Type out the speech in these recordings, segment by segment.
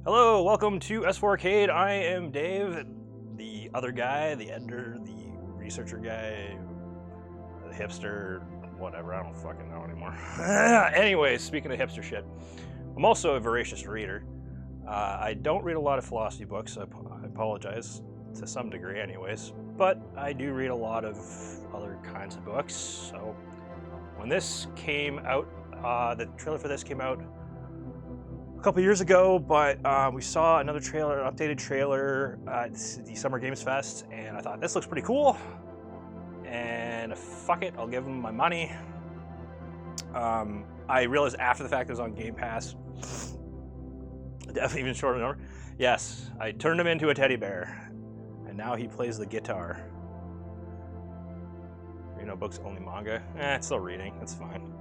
Hello, welcome to S4Arcade. I am Dave, the other guy, the editor, the researcher guy, the hipster, whatever. I don't fucking know anymore. Anyways, speaking of hipster shit, I'm also a voracious reader. I don't read a lot of philosophy books. I apologize to some degree, anyways. But I do read a lot of other kinds of books. So when this came out, the trailer for this came out a couple years ago, but we saw another trailer, an updated trailer at the Summer Games Fest, and I thought this looks pretty cool. And fuck it, I'll give them my money. I realized after the fact it was on Game Pass. Definitely even shorter number. Yes, I turned him into a teddy bear, and now he plays the guitar. You know, books only manga. It's still reading. It's fine.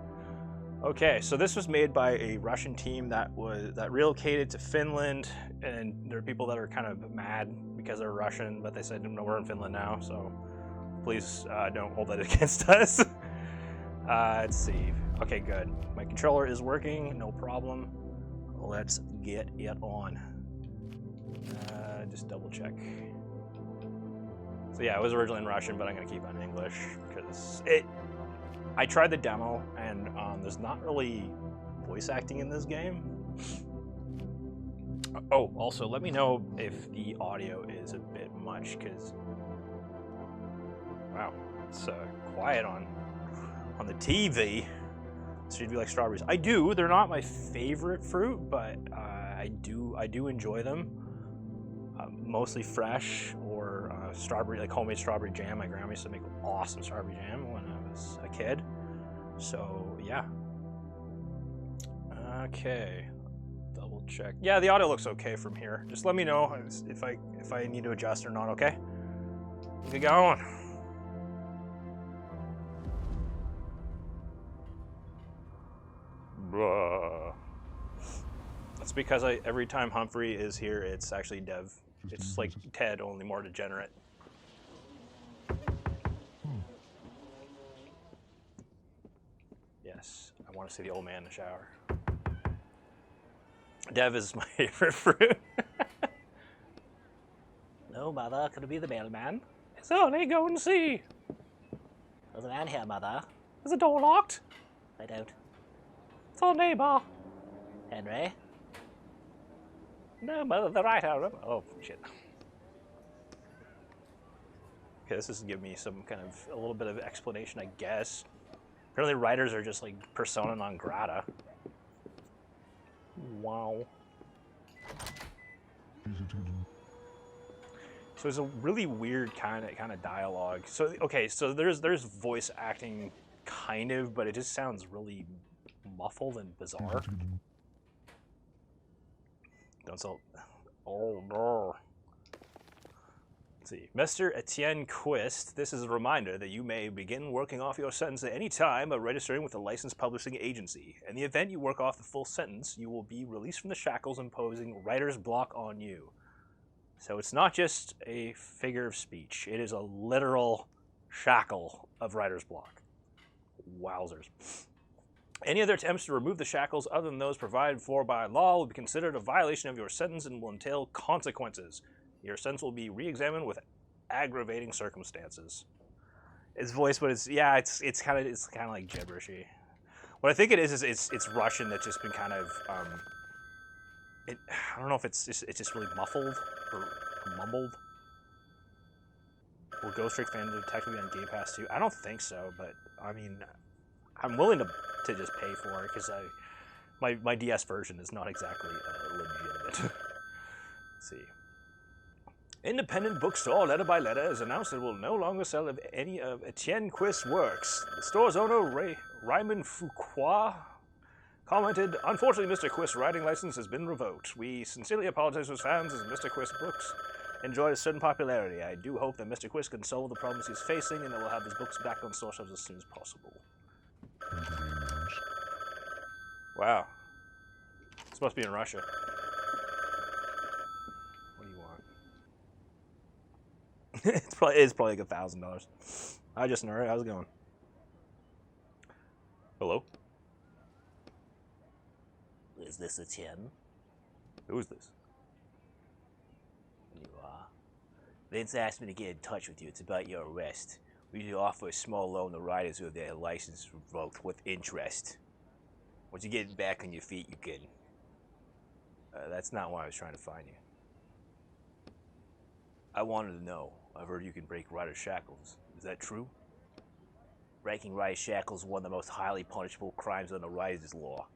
Okay, so this was made by a Russian team that relocated to Finland, and there are people that are kind of mad because they're Russian, but they said no, we're in Finland now, so please don't hold that against us. Let's see. Okay, good. My controller is working, no problem. Let's get it on. Just double check. So yeah, it was originally in Russian, but I'm gonna keep it in English because I tried the demo, and there's not really voice acting in this game. Oh, also, let me know if the audio is a bit much, because wow, it's quiet on the TV. So you'd be like strawberries. I do. They're not my favorite fruit, but I do enjoy them. Mostly fresh or strawberry, like homemade strawberry jam. My grandma used to make awesome strawberry jam when I was a kid. So yeah. Okay. Double check. Yeah, the audio looks okay from here. Just let me know if I need to adjust or not. Okay. Get going. That's because every time Humphrey is here, it's actually Dev. It's like Ted, only more degenerate. Yes, I want to see the old man in the shower. Dev is my favorite fruit. No, mother, could it be the mailman? It's only go and see. There's a man here, mother. Is the door locked? I don't. It's our neighbor. Henry? No, mother, the right arm. Oh, shit. Okay, this is giving me some kind of, a little bit of explanation, I guess. Apparently writers are just like persona non grata. Wow. So it's a really weird kind of dialogue. So okay, so there's voice acting kind of, but it just sounds really muffled and bizarre. Don't sell. Oh no. Let's see. Mr. Etienne Quist, this is a reminder that you may begin working off your sentence at any time by registering with a licensed publishing agency. In the event you work off the full sentence, you will be released from the shackles imposing writer's block on you. So it's not just a figure of speech. It is a literal shackle of writer's block. Wowzers. Any other attempts to remove the shackles other than those provided for by law will be considered a violation of your sentence and will entail consequences. Your sentence will be re-examined with aggravating circumstances. It's voiced, but it's kind of like gibberishy. What I think it is it's Russian that's just been kind of I don't know if it's just really muffled or mumbled. Will Ghost Trick Fan Detective be on Game Pass too? I don't think so, but I mean, I'm willing to just pay for it because my DS version is not exactly legitimate. Let's see. Independent bookstore Letter by Letter has announced it will no longer sell any of Etienne Quist's works. The store's owner, Raymond Fuqua, commented, "Unfortunately, Mr. Quist's writing license has been revoked. We sincerely apologize to his fans as Mr. Quist's books enjoyed a certain popularity. I do hope that Mr. Quist can solve the problems he's facing and that we'll have his books back on store shelves as soon as possible." Wow. This must be in Russia. What do you want? it's probably like $1,000. Hi, Justin. All right, how's it going? Hello? Is this Etienne? Who is this? Vince asked me to get in touch with you. It's about your arrest. We usually offer a small loan to riders who have their license revoked with interest. Once you get back on your feet, you can. That's not why I was trying to find you. I wanted to know. I've heard you can break rider shackles. Is that true? Breaking rider shackles is one of the most highly punishable crimes under rider's law.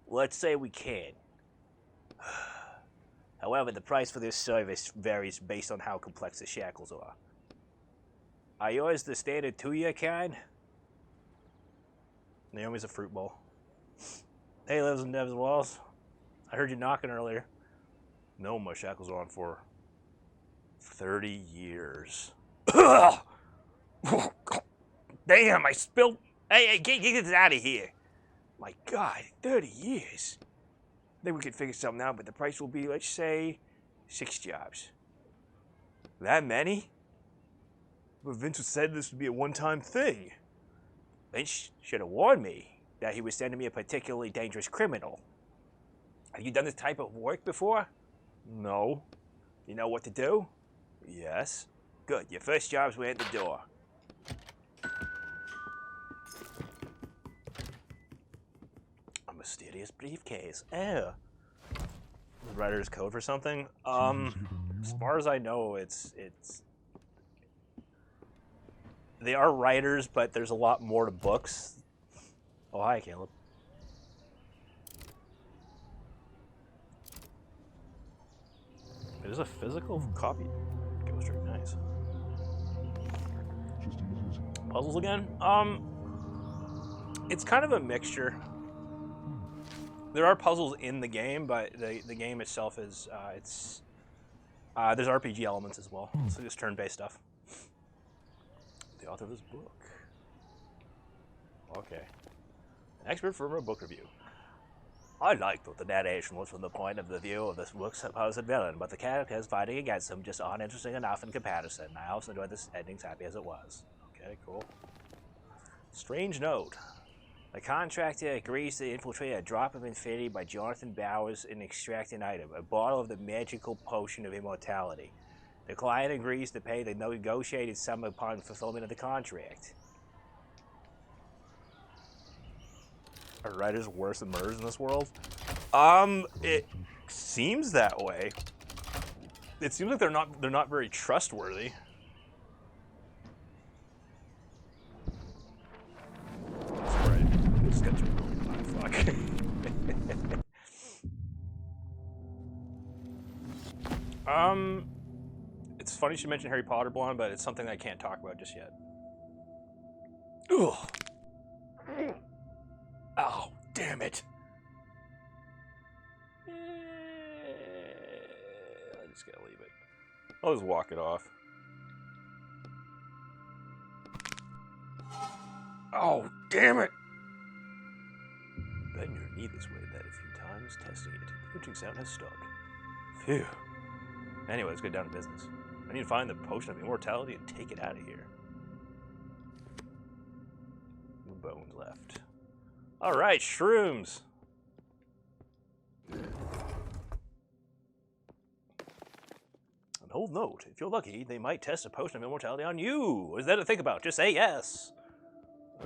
Let's say we can. However, the price for this service varies based on how complex the shackles are. Are yours the standard 2-year kind? Naomi's a fruit bowl. Hey, lives in Dev's walls. I heard you knocking earlier. No, my shackles are on for 30 years. Damn, I spilled. Hey, get this out of here. My God, 30 years. I think we could figure something out, but the price will be, let's say, 6 jobs. That many? But Vince said this would be a one-time thing. Vince should have warned me that he was sending me a particularly dangerous criminal. Have you done this type of work before? No. You know what to do? Yes. Good. Your first job's way at the door. A mysterious briefcase. Oh. The writer's code for something? As far as I know, it's... They are writers, but there's a lot more to books. Oh, hi, Caleb. It is a physical copy. Goes very nice. Puzzles again? It's kind of a mixture. There are puzzles in the game, but the game itself is there's RPG elements as well. So just turn-based stuff. The author of this book. Okay. Expert from a book review. I liked what the narration was from the point of the view of this book's supposed villain, but the characters fighting against him just aren't interesting enough in comparison. I also enjoyed this ending happy as it was. Okay, cool. Strange note. The contractor agrees to infiltrate a drop of infinity by Jonathan Bowers and extract an item, a bottle of the magical potion of immortality. The client agrees to pay the negotiated sum upon fulfillment of the contract. Are writers worse than murders in this world? It seems that way. It seems like they're not very trustworthy. Sorry, this gets really fuck. It's funny she mentioned Harry Potter Blonde, but it's something I can't talk about just yet. Ugh. Oh, damn it. I'm just gonna leave it. I'll just walk it off. Oh, damn it! Bend your knee this way, that a few times, testing it. The coaching sound has stopped. Phew. Anyway, let's get down to business. I need to find the potion of immortality and take it out of here. No bones left. Alright, shrooms! An old note. If you're lucky, they might test a potion of immortality on you. What is there to think about? Just say yes.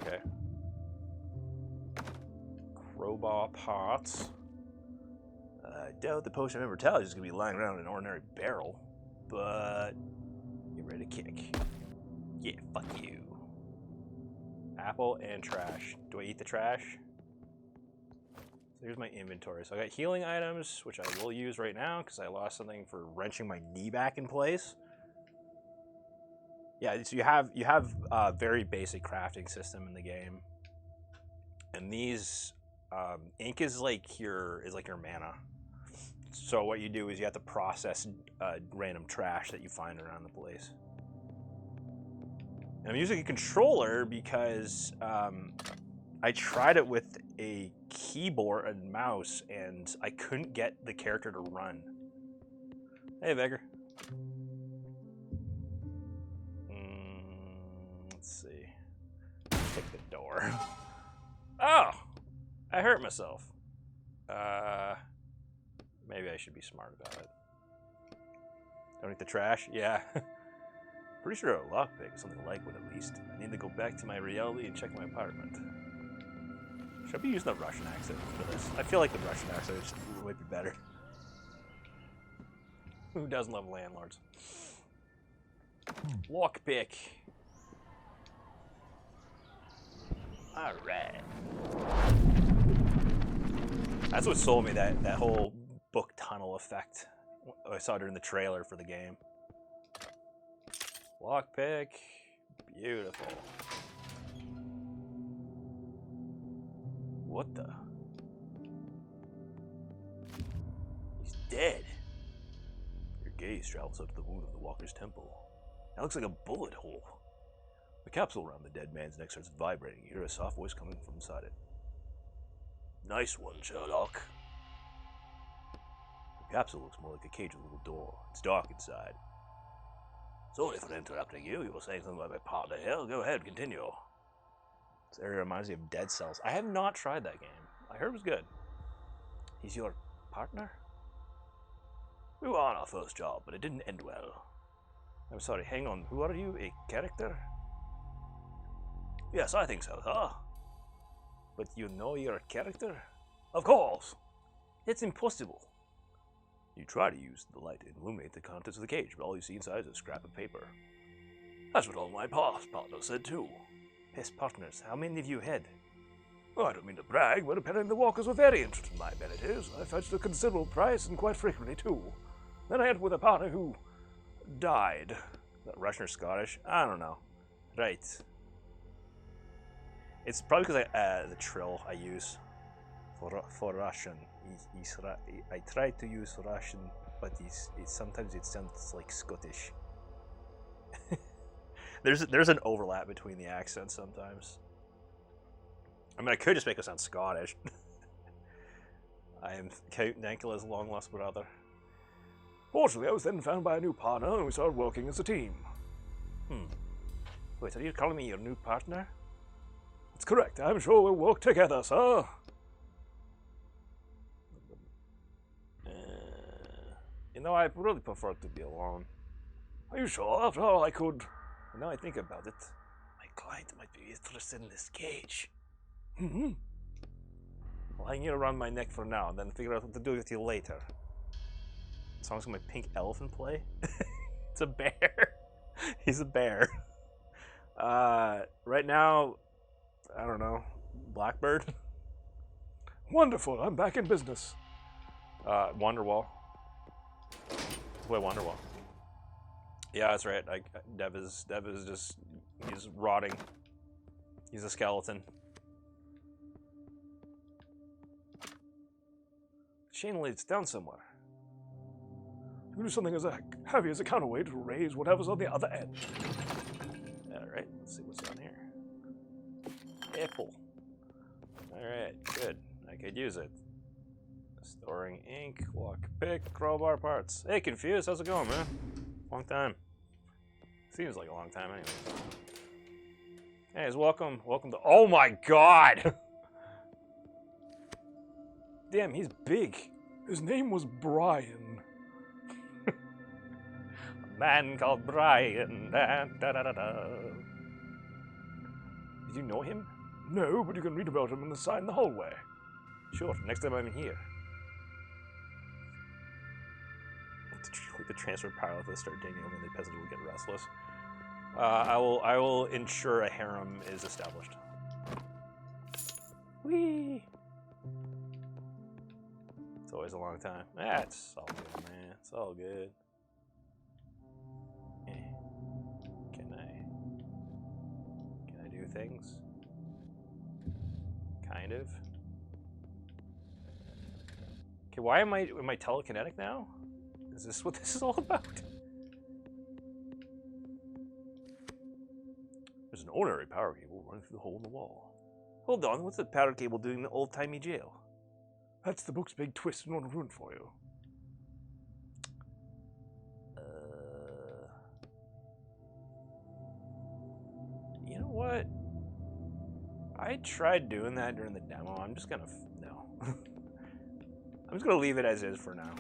Okay. Crowbar parts. I doubt the potion of immortality is going to be lying around in an ordinary barrel. But get ready to kick. Yeah, fuck you. Apple and trash. Do I eat the trash? So here's my inventory. So I got healing items, which I will use right now because I lost something for wrenching my knee back in place. Yeah, so you have a very basic crafting system in the game, and these ink is like your mana. So what you do is you have to process random trash that you find around the place. And I'm using a controller because I tried it with a keyboard and mouse, and I couldn't get the character to run. Hey, Beggar. Let's see. Pick the door. Oh! I hurt myself. Maybe I should be smart about it. Donate the trash? Yeah. Pretty sure a lockpick is something like one at least. I need to go back to my reality and check my apartment. Should I be using the Russian accent for this? I feel like the Russian accent might be better. Who doesn't love landlords? Lockpick. Alright. That's what sold me that whole book tunnel effect I saw during the trailer for the game. Lockpick. Beautiful. What the? He's dead. Your gaze travels up to the wound of the walker's temple. That looks like a bullet hole. The capsule around the dead man's neck starts vibrating. You hear a soft voice coming from inside it. Nice one, Sherlock. The capsule looks more like a cage with a little door. It's dark inside. Sorry for interrupting you. You were saying something about my partner here. Go ahead, continue. This area reminds me of Dead Cells. I have not tried that game. I heard it was good. He's your partner? We were on our first job, but it didn't end well. I'm sorry, hang on. Who are you? A character? Yes, I think so, huh? But you know you're a character? Of course! It's impossible. You try to use the light to illuminate the contents of the cage, but all you see inside is a scrap of paper. That's what all my past partners said too. Past partners? How many have you had? Oh, I don't mean to brag, but apparently the walkers were very interested in my abilities. I fetched a considerable price, and quite frequently too. Then I ended with a partner who died. Is that Russian or Scottish? I don't know. Right. It's probably because the trill I use for Russian. I try to use Russian, but sometimes it sounds like Scottish. There's an overlap between the accents sometimes. I mean, I could just make it sound Scottish. I am Count Dankula's long lost brother. Fortunately, I was then found by a new partner, and we started working as a team. Wait, are you calling me your new partner? That's correct. I'm sure we'll work together, sir. You know, I really prefer to be alone. Are you sure? After all, I could... Now I think about it, my client might be interested in this cage. I'll hang you around my neck for now, and then figure out what to do with you later. Songs with my pink elephant play? It's a bear. He's a bear. Right now, I don't know, Blackbird? Wonderful, I'm back in business. Wonderwall. Play Wonderwall. Yeah, that's right. Dev is just, he's rotting. He's a skeleton. Chain leads down somewhere. You can do something as heavy as a counterweight to raise whatever's on the other end. Alright, let's see what's on here. Apple. Alright, good. I could use it. Storing ink, lockpick, crowbar parts. Hey, Confused, how's it going, man? Long time. Seems like a long time anyway. Hey, welcome to... Oh my god! Damn, he's big. His name was Brian. A man called Brian. Da, da, da, da, da. Did you know him? No, but you can read about him in the sign in the hallway. Sure, next time I'm here. Like the transfer power to start dating only the peasants will get restless. I will ensure a harem is established. Whee! It's always a long time. That's all good, man. It's all good. Can I do things? Kind of. Okay, why am I telekinetic now? Is this what this is all about? There's an ordinary power cable running through the hole in the wall. Hold on, what's the power cable doing in the old-timey jail? That's the book's big twist and want to ruin for you. You know what? I tried doing that during the demo. I'm just gonna... No. I'm just gonna leave it as is for now.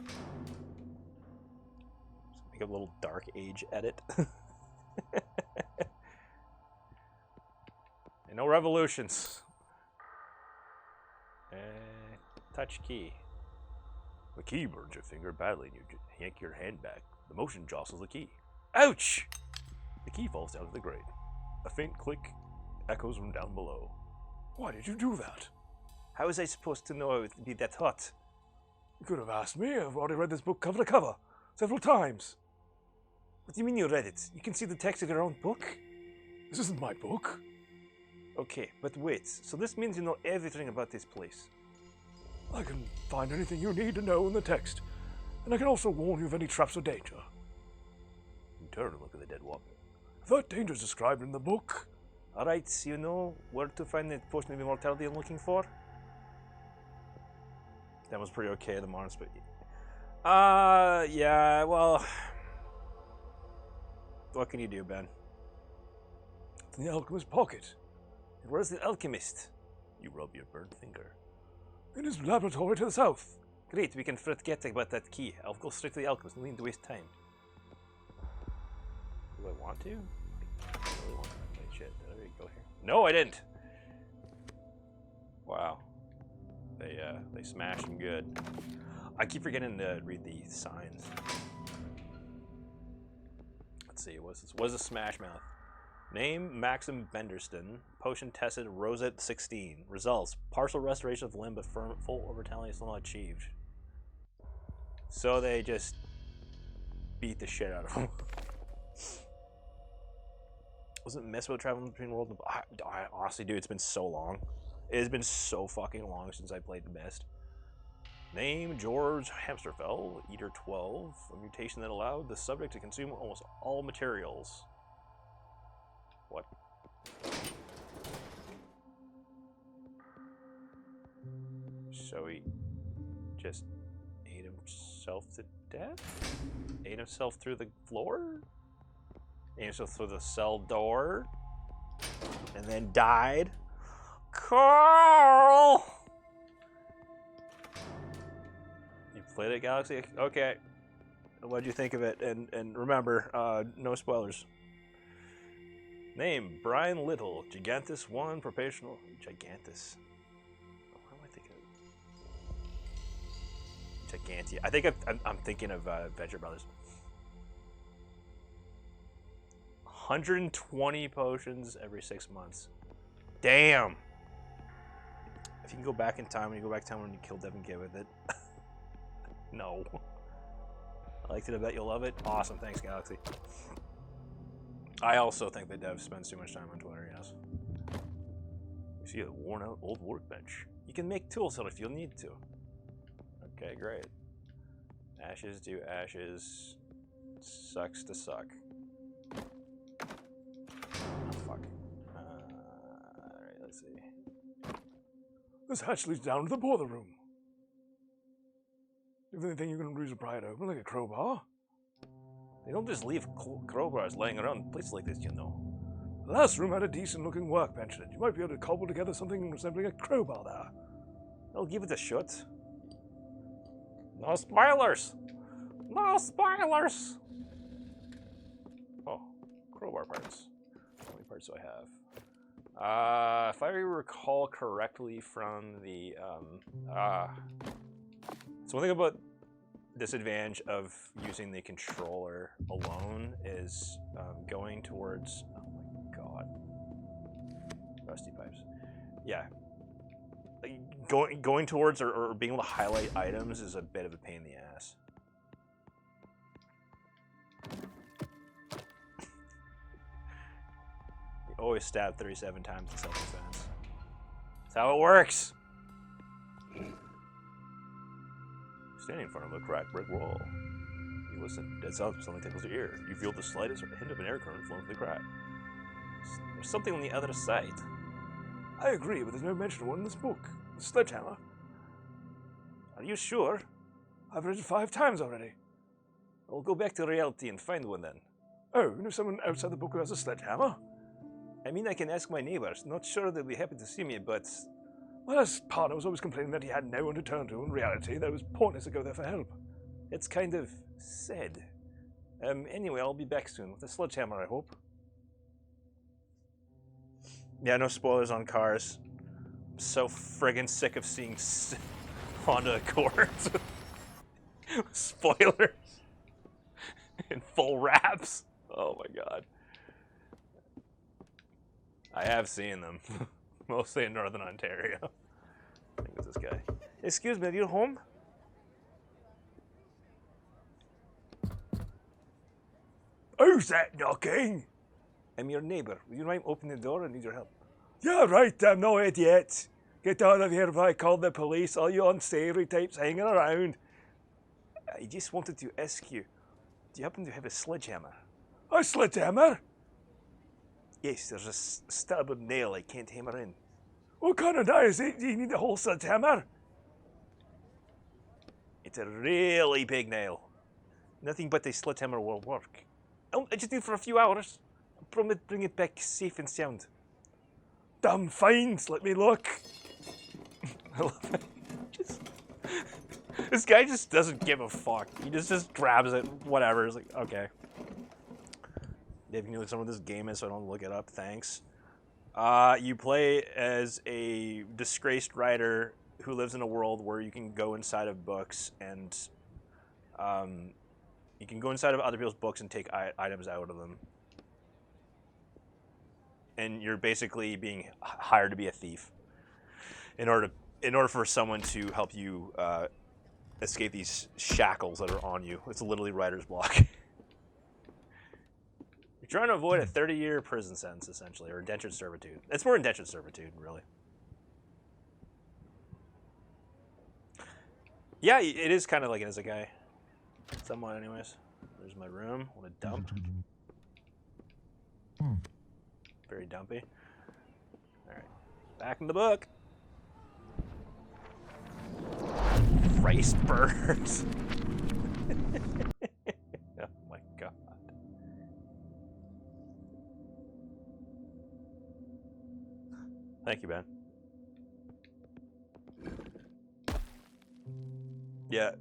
Make a little dark age edit. And no revolutions. Touch key. The key burns your finger badly and you yank your hand back. The motion jostles the key. Ouch! The key falls down to the grate. A faint click echoes from down below. Why did you do that? How was I supposed to know it would be that hot? You could have asked me. I've already read this book cover to cover, several times. What do you mean you read it? You can see the text of your own book? This isn't my book. Okay, but wait. So this means you know everything about this place. I can find anything you need to know in the text, and I can also warn you of any traps or danger. You turn and look at the dead walker. That danger's described in the book. Alright, so you know where to find the potion of immortality I'm looking for? That was pretty okay, the Mars, but... yeah, well... What can you do, Ben? It's in the alchemist's pocket. Where's the alchemist? You rub your burnt finger. In his laboratory to the south. Great, we can forget about that key. I'll go straight to the alchemist. No need to waste time. Do I want to? I really want to. Okay, shit. Did I go here? No, I didn't! Wow. They smashed him good. I keep forgetting to read the signs. Let's see, what's this? What is a smash mouth? Name, Maxim Benderston. Potion tested, Rosette 16. Results, partial restoration of limb, but full overtality is not achieved. So they just beat the shit out of him. Wasn't miss about traveling between worlds? I honestly, dude, it's been so long. It has been so fucking long since I played the best. Name, George Hamsterfell, Eater 12. A mutation that allowed the subject to consume almost all materials. What? So he just ate himself to death? Ate himself through the floor? Ate himself through the cell door? And then died? Carl! You played it, Galaxy? Okay. What'd you think of it? And remember, no spoilers. Name, Brian Little, Gigantus 1, Professional, Gigantus. What am I thinking of? Gigantia. I think I'm thinking of Venture Brothers. 120 potions every 6 months. Damn! If you can go back in time, when you go back in time when you killed Devin Gibb with it. No. I liked it, I bet you'll love it. Awesome, thanks, Galaxy. I also think the dev spends too much time on Twitter, yes. You see a worn out old workbench. You can make tools out if you'll need to. Okay, great. Ashes do ashes. Sucks to suck. Oh, fuck. Alright, let's see. This hatch leads down to the boiler room. Do you have anything you can use to pry it open, like a crowbar? They don't just leave crowbars laying around places like this, you know. The last room had a decent-looking workbench in it. You might be able to cobble together something resembling a crowbar there. I'll give it a shot. No spoilers! No spoilers! Oh, crowbar parts. How many parts do I have? If I recall correctly from the, so one thing about disadvantage of using the controller alone is going towards, oh my god, rusty pipes. Yeah, going towards or being able to highlight items is a bit of a pain in the ass. You always stab 37 times in self-defense. That's how it works. Standing in front of a cracked brick wall. You listen. Dead silence. Something tickles your ear. You feel the slightest hint of an air current flowing through the crack. There's something on the other side. I agree, but there's no mention of one in this book. The sledgehammer. Are you sure? I've read it 5 times already. I'll go back to reality and find one then. Oh, you know someone outside the book who has a sledgehammer? I mean, I can ask my neighbors. Not sure they'll be happy to see me, but... My last partner was always complaining that he had no one to turn to in reality, that it was pointless to go there for help. It's kind of sad. Anyway, I'll be back soon with a sledgehammer, I hope. Yeah, no spoilers on cars. I'm so friggin' sick of seeing Honda Accords. Spoilers. In full wraps. Oh my god. I have seen them. Mostly in Northern Ontario. I think it's this guy. Excuse me, are you home? Who's that knocking? I'm your neighbor. Would you mind opening the door? I need your help. Yeah, right, I'm no idiot. Get out of here before I call the police. All you unsavory types hanging around. I just wanted to ask you, do you happen to have a sledgehammer? A sledgehammer? Yes, there's a stubborn nail I can't hammer in. What kind of nail is it? Do you need a whole sledgehammer? It's a really big nail. Nothing but a sledgehammer will work. I just need it for a few hours. I promise to bring it back safe and sound. Damn fine, let me look. I love it. This guy just doesn't give a fuck. He just grabs it, whatever. It's like, okay. Dave, can you look some of this game is so I don't look it up? Thanks. You play as a disgraced writer who lives in a world where you can go inside of books and you can go inside of other people's books and take items out of them. And you're basically being hired to be a thief in order for someone to help you escape these shackles that are on you. It's literally writer's block. You're trying to avoid a 30-year prison sentence, essentially, or indentured servitude. It's more indentured servitude, really. Yeah, it is kind of like an Isekai. Somewhat, anyways. There's my room. What a dump. Very dumpy. Alright. Back in the book. Rice birds. Oh my god. Thank you, Ben. Yeah.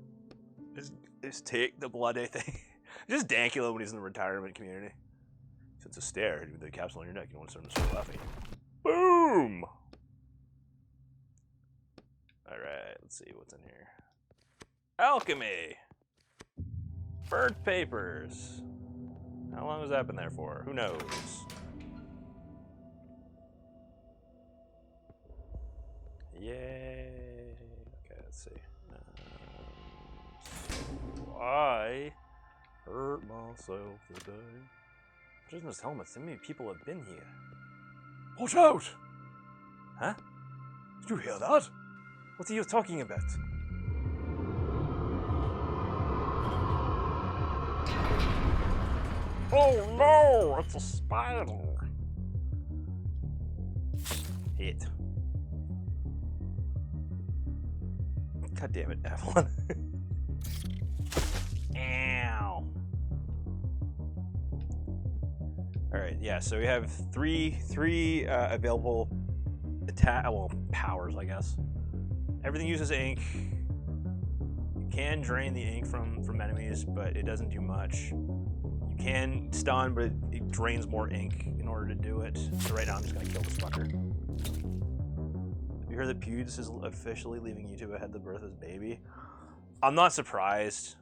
Just take the bloody thing. Just Dankula when he's in the retirement community. So it's a stare with the capsule on your neck. You don't want to start to laughing. Boom! Alright, let's see what's in here. Alchemy! Burnt papers. How long has that been there for? Who knows? Yay! Okay, let's see. So I hurt myself today. Prisoners' helmets. How many people have been here? Watch out! Huh? Did you hear that? What are you talking about? Oh no! It's a spider! Hit. God damn it, Evelyn. Ow. Alright, yeah, so we have three available powers, I guess. Everything uses ink. You can drain the ink from enemies, but it doesn't do much. You can stun, but it drains more ink in order to do it. So right now I'm just gonna kill this fucker. Have you heard that Pewds is officially leaving YouTube ahead of the birth of his baby? I'm not surprised.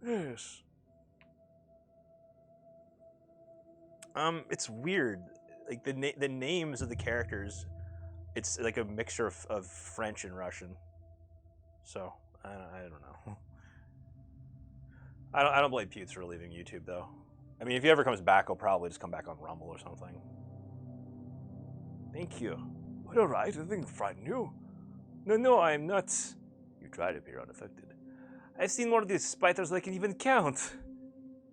Yes. It's weird. Like the names of the characters, it's like a mixture of French and Russian. So I don't know. I don't blame Pewds for leaving YouTube though. I mean, if he ever comes back, he'll probably just come back on Rumble or something. Thank you. Are you right? I think frighten you. No, I'm not. You try to appear unaffected. I've seen more of these spiders than I can even count.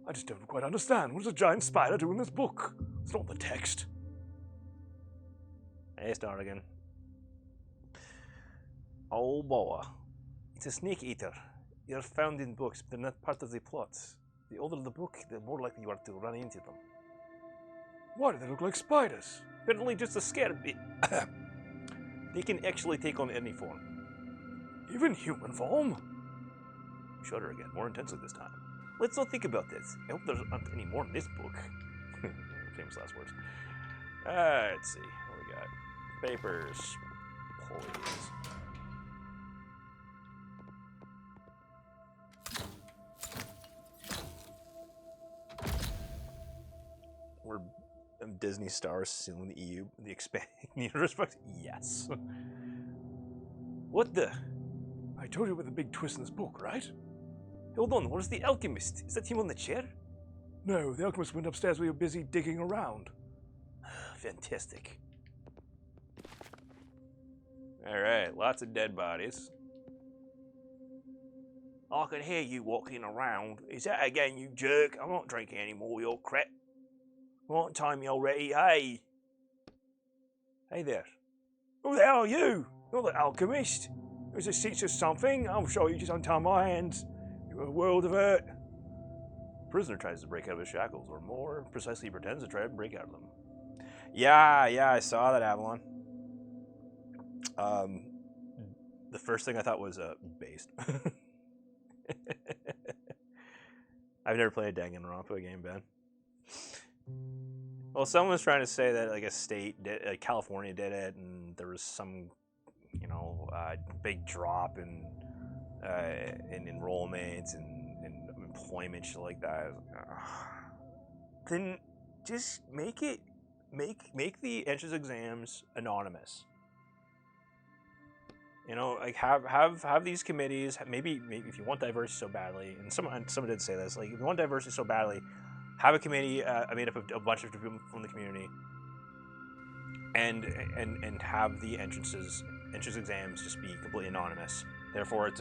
I just don't quite understand. What does a giant spider do in this book? It's not the text. Hey, start again. Oh boy. It's a snake eater. They're found in books, but they're not part of the plot. The older the book, the more likely you are to run into them. Why do they look like spiders? Apparently just a scare bit. They can actually take on any form. Even human form? Shudder again, more intensely this time. Let's not think about this. I hope there aren't any more in this book. Famous last words. Let's see. What we got? Papers. Please. We're Disney stars sealing the EU, the expanding universe books? Yes. What the? I told you about the big twist in this book, right? Hold on, where's the alchemist? Is that him on the chair? No, the alchemist went upstairs while you were busy digging around. Fantastic. Alright, lots of dead bodies. I can hear you walking around. Is that again, you jerk? I'm not drinking any more of your crap. Right time already, hey. Hey there. Who the hell are you? You're the alchemist. Is this teach us something? I'm sure you just untie my hands. You're a world of hurt. Prisoner tries to break out of his shackles, or more precisely pretends to try to break out of them. Yeah, I saw that, Avalon. The first thing I thought was based. I've never played a Danganronpa game, Ben. Well, someone was trying to say that like a state, California did it, and there was some, big drop in enrollment and employment, shit like that. Then just make the entrance exams anonymous. Like have these committees. Maybe if you want diversity so badly, and someone did say this. Like if you want diversity so badly, have a committee made up of a bunch of people from the community, and have the entrance exams just be completely anonymous. Therefore, it's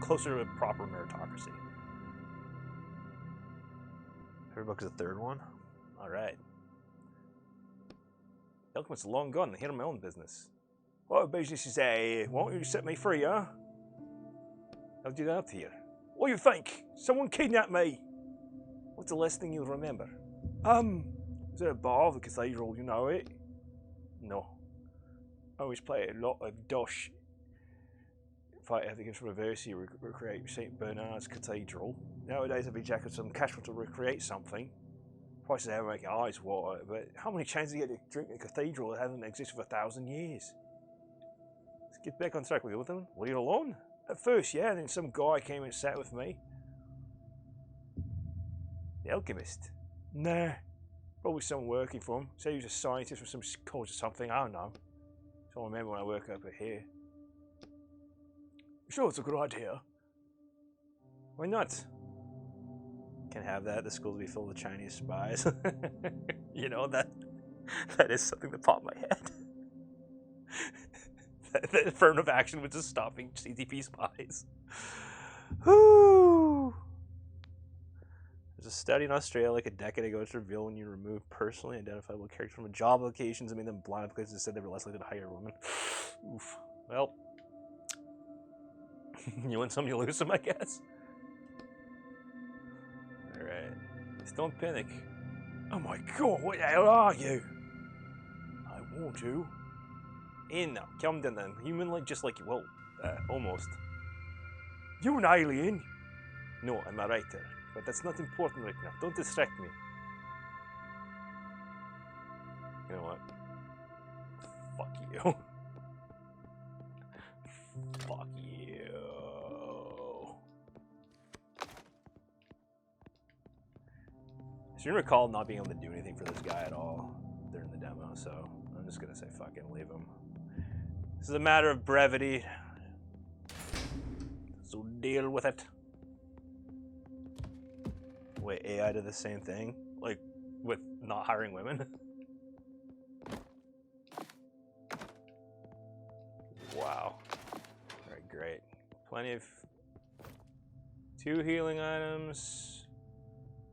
closer to a proper meritocracy. Every book is the third one. All right. The alchemist's long gone. I handle my own business. What business is that? Won't you set me free, huh? How'd you get up here? What do you think? Someone kidnapped me. What's the last thing you remember? Is it a bar of the cathedral, you know it? No. I always play a lot of dosh. If I have to give some reverse, recreate St. Bernard's Cathedral. Nowadays, I'd be jacking some cash to recreate something. Prices are making eyes water, but how many chances do you get to drink a cathedral that hasn't existed for 1,000 years? Let's get back on track. We go with them? Were you alone? At first, yeah, and then some guy came and sat with me. The alchemist? Nah. Probably someone working for him. Said he was a scientist from some college or something, I don't know. So I remember when I work over here. Sure, it's a good idea. Why not? Can't have that. The schools be filled with Chinese spies. that is something that popped my head. The affirmative action was just stopping CTP spies. Whoo! There's a study in Australia like a decade ago which revealed when you remove personally identifiable characters from job applications and made them blind applications, said they were less likely to hire women. Oof. Well, you win some, you lose some, I guess. Alright. Just don't panic. Oh my god, what the hell are you? I warned you. In now, calm down then. Human-like, just like you. Well, almost. You an alien? No, I'm a writer. But that's not important right now. Don't distract me. You know what? Fuck you. Fuck you. I should recall not being able to do anything for this guy at all during the demo, so I'm just gonna say fuck it and leave him. This is a matter of brevity. So deal with it. Wait, AI did the same thing? Like, with not hiring women? Wow. Alright, great. Plenty of... 2 healing items.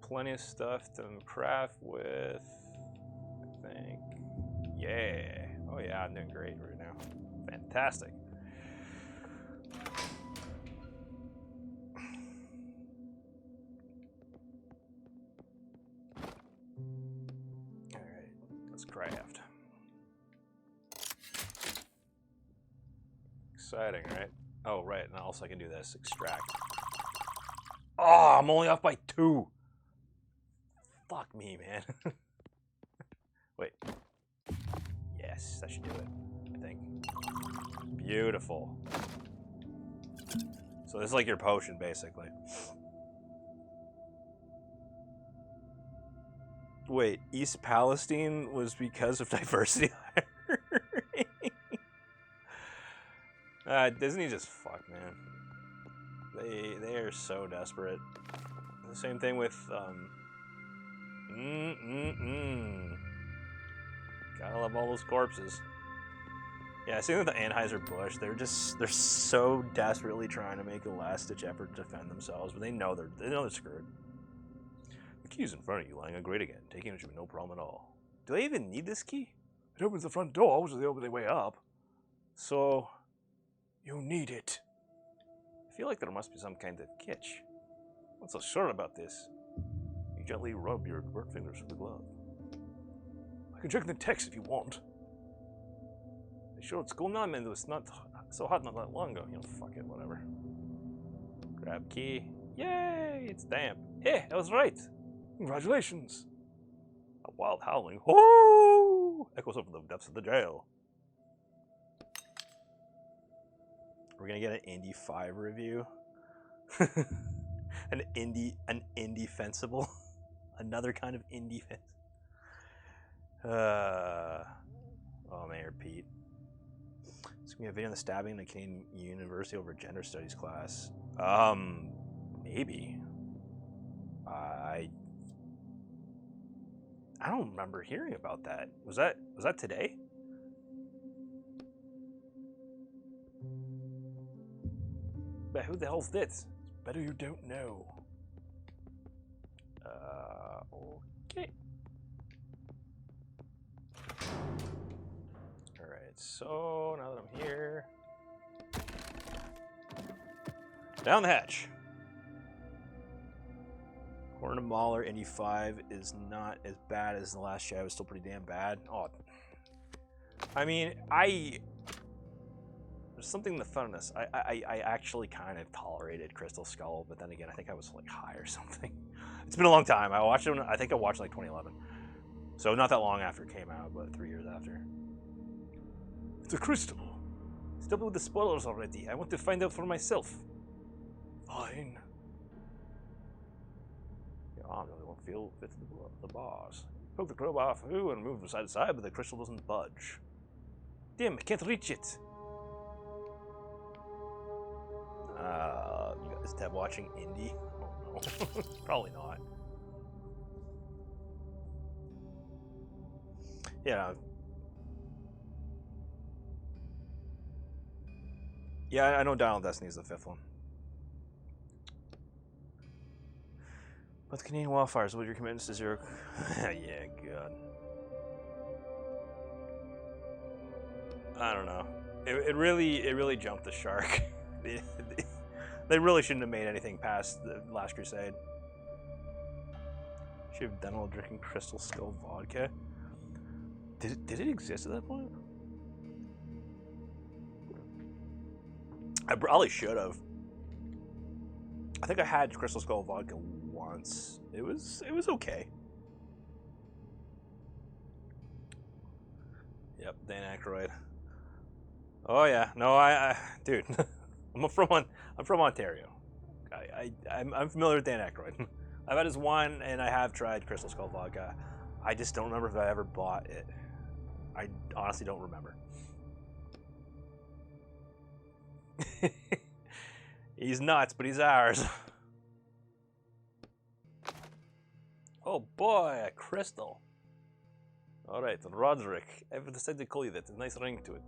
Plenty of stuff to craft with. I think. Yeah. Oh yeah, I'm doing great right now. Fantastic. Alright, let's craft. Exciting, right? Oh, right, and also I can do this. Extract. Oh, I'm only off by 2. Fuck me, man. Wait. Yes, that should do it, I think. Beautiful. So this is like your potion, basically. Wait, East Palestine was because of diversity hiring? Disney just fucked, man. They are so desperate. The same thing with Gotta love all those corpses. Yeah, same with the Anheuser-Busch. They're so desperately trying to make a last-ditch effort to defend themselves, but they know they're screwed. The key's in front of you, lying on grate again. Taking it should be no problem at all. Do they even need this key? It opens the front door, which is the only way up. So, You need it. I feel like there must be some kind of catch. I'm not so sure about this. You gently rub your burnt fingers with the glove. I can check the text if you want. Sure, it's cool now, man. It was not so hot not that long ago. You know, fuck it, whatever. Grab key. Yay! It's damp. Hey, I was right. Congratulations. A wild howling. Whoo! Echoes over the depths of the jail. We're gonna get an Indy 5 review. an indie fensible. Another kind of indie fence. Oh, Mayor Pete. It's gonna be a video on the stabbing in the Canadian University over gender studies class. Maybe. I don't remember hearing about that. Was that today? But who the hell's this? Better you don't know. Okay. Alright, so now that I'm here. Down the hatch. Corner to Mahler, Indy 5 is not as bad as the last Shadow. It's still pretty damn bad. Oh, I mean, there's something in the fun of this. I actually kind of tolerated Crystal Skull, but then again, I think I was like high or something. It's been a long time. I watched it. I think I watched like 2011, so not that long after it came out, but 3 years after. It's a crystal. Stop with the spoilers already. I want to find out for myself. Fine. Your arm really won't feel fit the bars. Poke the crowbar through and move from side to side, but the crystal doesn't budge. Damn, I can't reach it. You guys tab watching Indy? Oh no. Probably not. Yeah. Yeah, I know Dial Destiny is the 5th one. With Canadian wildfires, what are your commitments to zero? Yeah, God. I don't know. It really jumped the shark. They really shouldn't have made anything past the Last Crusade. Should have done while drinking Crystal Skull vodka. Did it exist at that point? I probably should have. I think I had Crystal Skull vodka once. It was okay. Yep, Dan Aykroyd. Oh yeah, no, dude, I'm from Ontario. I'm familiar with Dan Aykroyd. I've had his wine and I have tried Crystal Skull vodka. I just don't remember if I ever bought it. I honestly don't remember. He's nuts, but he's ours. Oh boy, a crystal. Alright, Roderick. I've decided to call you that. A nice ring to it.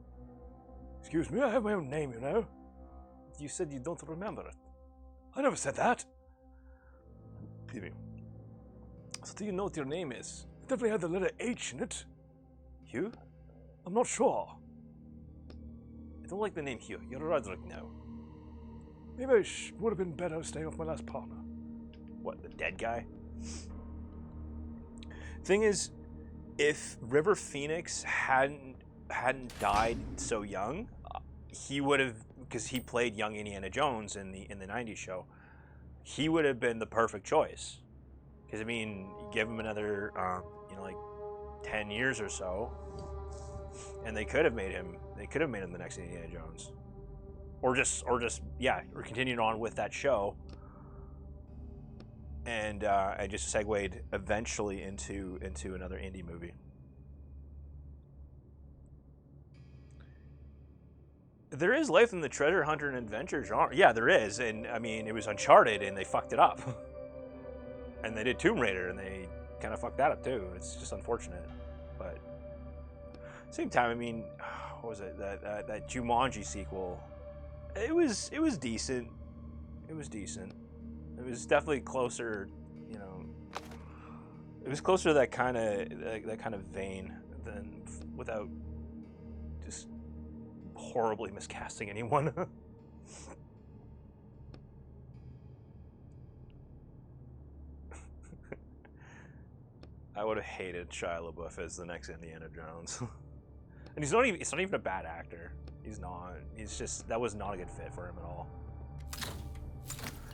Excuse me, I have my own name, you know. You said you don't remember it. I never said that. So do you know what your name is? It definitely had the letter H in it. Hugh? I'm not sure. I don't like the name Hugh. You're Roderick now. Maybe I would have been better staying off my last partner. What, the dead guy? Thing is, if River Phoenix hadn't died so young, he would have, because he played young Indiana Jones in the '90s show. he would have been the perfect choice. Because I mean, give him another, like 10 years or so, and they could have made him. They could have made him the next Indiana Jones, or continued on with that show, and just segued eventually into another indie movie. There is life in the treasure hunter and adventure genre. Yeah, there is, and I mean, it was Uncharted, and they fucked it up. And they did Tomb Raider, and they kind of fucked that up too. It's just unfortunate, but same time, I mean, what was it, that Jumanji sequel? It was decent. It was decent. It was definitely closer, It was closer to that kind of vein than without just horribly miscasting anyone. I would have hated Shia LaBeouf as the next Indiana Jones. And he's not even a bad actor. He's not. He's just, that was not a good fit for him at all.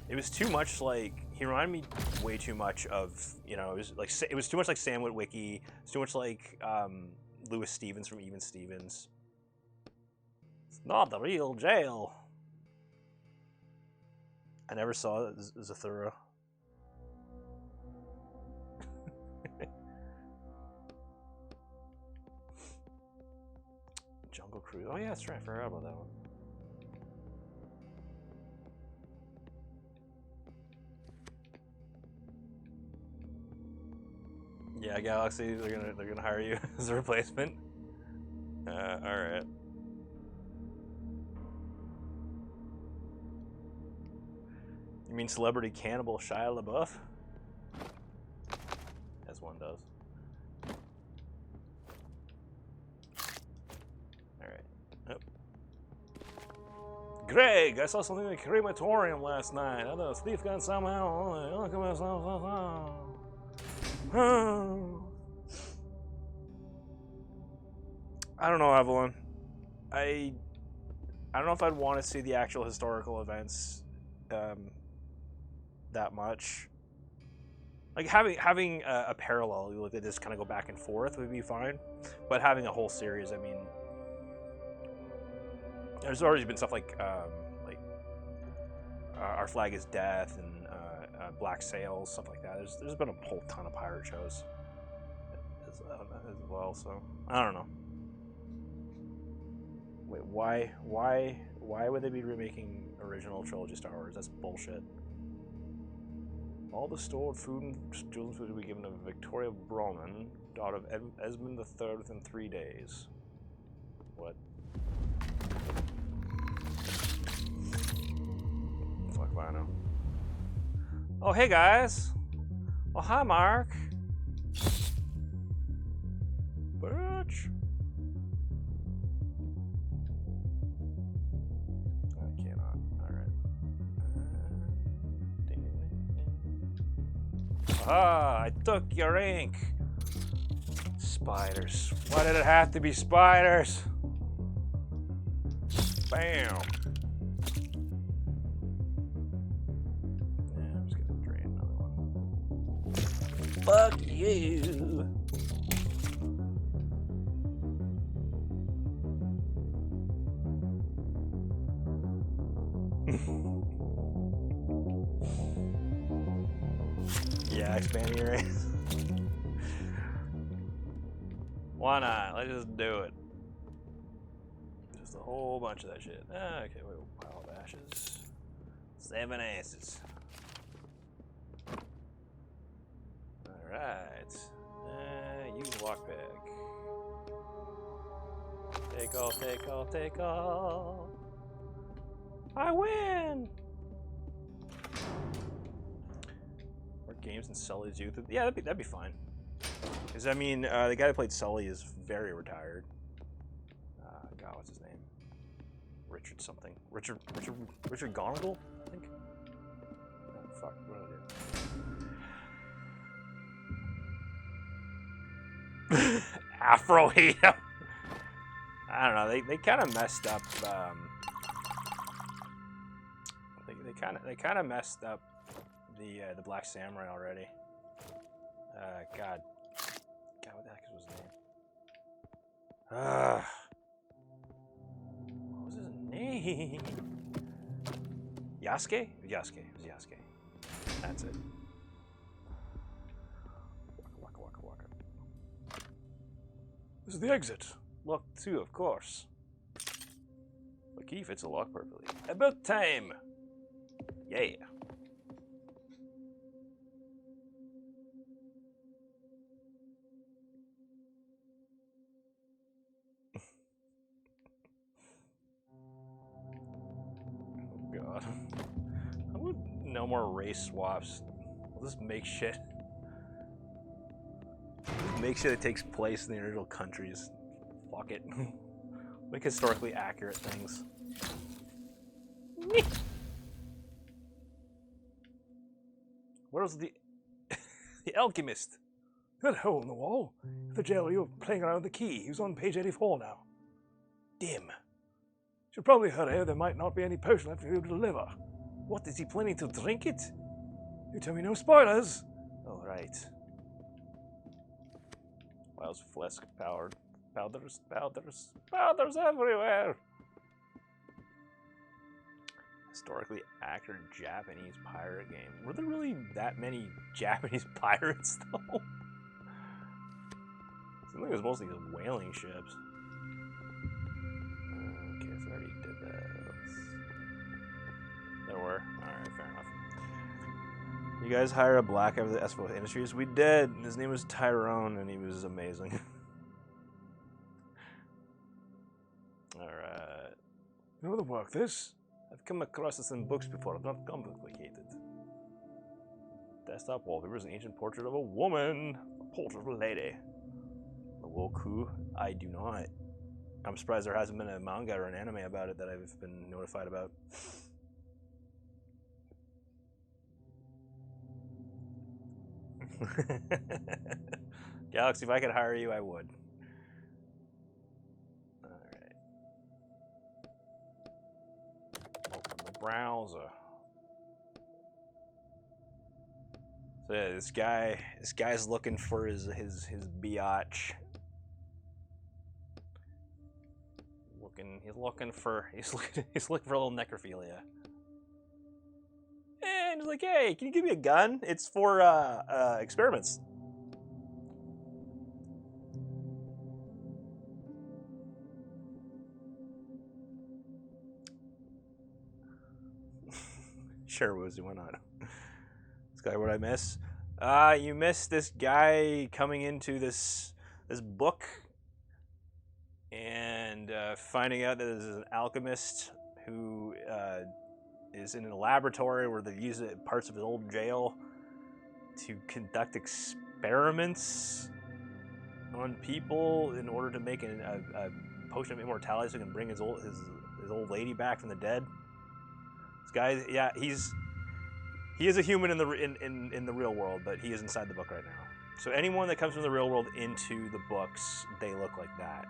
It was too much like, he reminded me way too much of, it was too much like Sam Witwicky. It's too much like Louis Stevens from Even Stevens. It's not the real jail. I never saw Zathura. Jungle Cruise. Oh yeah, that's right. I forgot about that one. Yeah, Galaxy. They're gonna hire you as a replacement. All right. You mean celebrity cannibal Shia LaBeouf? As one does. Greg, I saw something in the crematorium last night. I know Steve got somehow. I don't know, Evelyn. I don't know if I'd want to see the actual historical events that much. Like having a parallel, like they just kind of go back and forth would be fine. But having a whole series, I mean. There's already been stuff like Our Flag is Death and Black Sails, stuff like that. There's been a whole ton of pirate shows as well. So I don't know. Wait, why would they be remaking original trilogy Star Wars? That's bullshit. All the stored food and children's food will be given to Victoria Broman, daughter of Esmond III, within 3 days. What? Fuck if I know. Oh, hey guys. Oh, hi, Mark. Bitch. I cannot. Alright. Ah, I took your ink. Spiders. Why did it have to be spiders? Bam. Fuck you. Yeah, expanding your race. Why not? Let's just do it. Just a whole bunch of that shit. Okay, wait, pile of ashes. 7 aces. Alright. Use lockpick. Take all, take all, take all. I win! Work games in Sully's youth. Yeah, that'd be fine. Because, I mean, the guy that played Sully is very retired. God, what's his name? Richard something. Richard Gonigal, I think? Oh, fuck, what did I do? Afro-Hito. I don't know. They kind of messed up. They kind of messed up the Black Samurai already. God, what the heck was his name? What was his name? Yasuke? Yasuke. It was Yasuke. That's it. Waka, waka, waka. This is the exit. Lock 2, of course. The key fits the lock perfectly. About time! Yeah. Oh god. How about no more race swaps? We'll just make shit. Make shit that takes place in the original countries. Fuck it. Make historically accurate things. Where's the the alchemist? That hole in the wall. The jailer you were playing around with the key. He was on page 84 now. Dim. Should probably hurry. There might not be any potion left for you to deliver. What, is he planning to drink it? You tell me no spoilers. Oh, right. Wild's flesk powered. Powders everywhere. Historically accurate Japanese pirate game. Were there really that many Japanese pirates, though? Seemed like it was mostly just whaling ships. Okay, so I already did this. There were. Alright, fair enough. You guys hired a black guy for the Espo Industries? We did. His name was Tyrone, and he was amazing. Alright. You know the work this? I've come across this in books before, not complicated. Desktop wallpaper is an ancient portrait of a woman. A portrait of a lady. A woku? I do not. I'm surprised there hasn't been a manga or an anime about it that I've been notified about. Galaxy, if I could hire you, I would. Alright. Open the browser. So yeah, this guy's looking for his biatch. He's looking for a little necrophilia. And he's like, hey, can you give me a gun? It's for experiments. Sure, Woozy, why not? This guy, what'd I miss? You missed this guy coming into this book and finding out that there's an alchemist who is in a laboratory where they've used parts of his old jail to conduct experiments on people in order to make a potion of immortality so he can bring his old lady back from the dead. This guy, yeah, he is a human in the real world, but he is inside the book right now. So anyone that comes from the real world into the books, they look like that.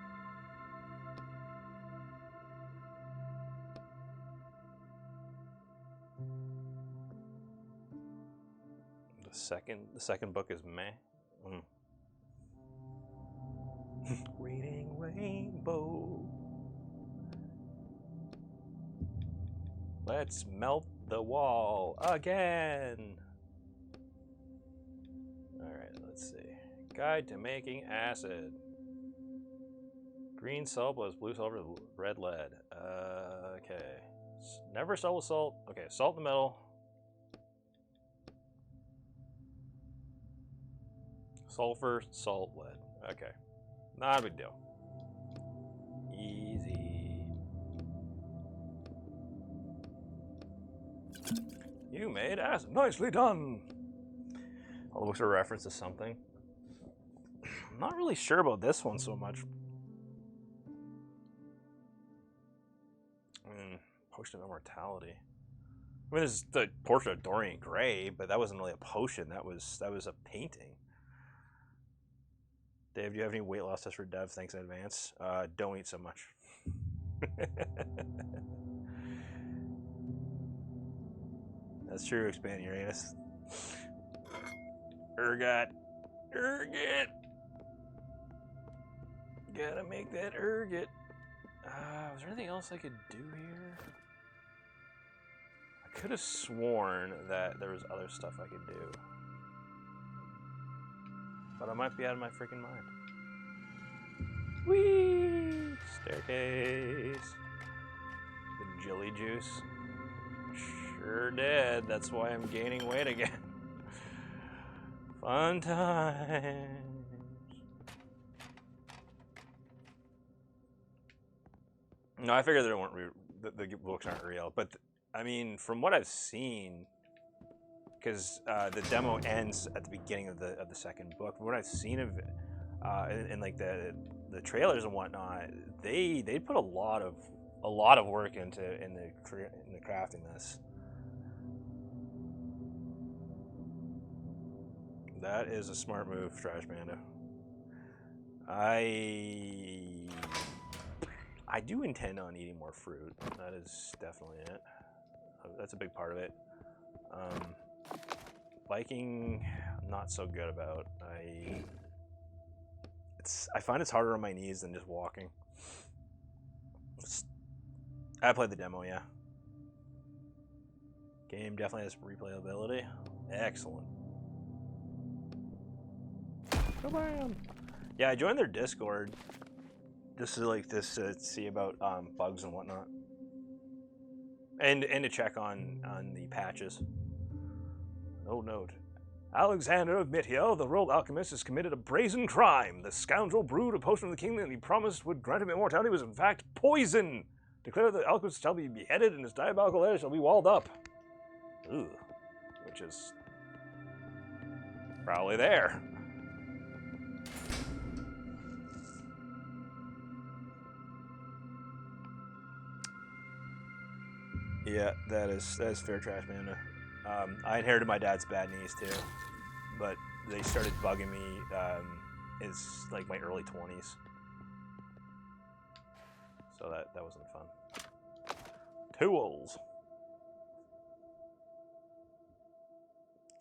The second book is meh. Reading Rainbow. Let's melt the wall again. Alright, let's see. Guide to making acid. Green salt plus blue sulfur, red lead. Okay. Never salt with salt. Okay, salt in the middle. Sulfur, salt, lead. Okay. Not a big deal. Easy. You made acid. Nicely done. All the books are a reference to something. I'm not really sure about this one so much. Potion of immortality. I mean, there's the portrait of Dorian Gray, but that wasn't really a potion. That was a painting. Dave, do you have any weight loss tips for devs? Thanks in advance. Don't eat so much. That's true, Expand Uranus. Ergot. Ergot. Gotta make that ergot. Was there anything else I could do here? I could have sworn that there was other stuff I could do. But I might be out of my freaking mind. Whee! Staircase. The jelly juice. Sure did. That's why I'm gaining weight again. Fun times. No, I figured they weren't the books aren't real, but I mean, from what I've seen, because the demo ends at the beginning of the second book. From what I've seen of in like the trailers and whatnot, they put a lot of work into the crafting this. That is a smart move, Trash Panda. I do intend on eating more fruit. That is definitely it. That's a big part of it. Biking, I'm not so good about. I find it's harder on my knees than just walking. I played the demo, yeah. Game definitely has replayability. Excellent. Come on. Yeah, I joined their Discord. Just to see about bugs and whatnot, and to check on the patches. Oh, note. Alexander of Mithiel, the world alchemist, has committed a brazen crime. The scoundrel brewed a potion of the king that he promised would grant him immortality was in fact poison. Declare that the alchemist shall be beheaded and his diabolical lair shall be walled up. Ugh. Which is probably there. Yeah, that is fair, Trash Panda. I inherited my dad's bad knees too, but they started bugging me in like my early 20s, so that wasn't fun. Tools.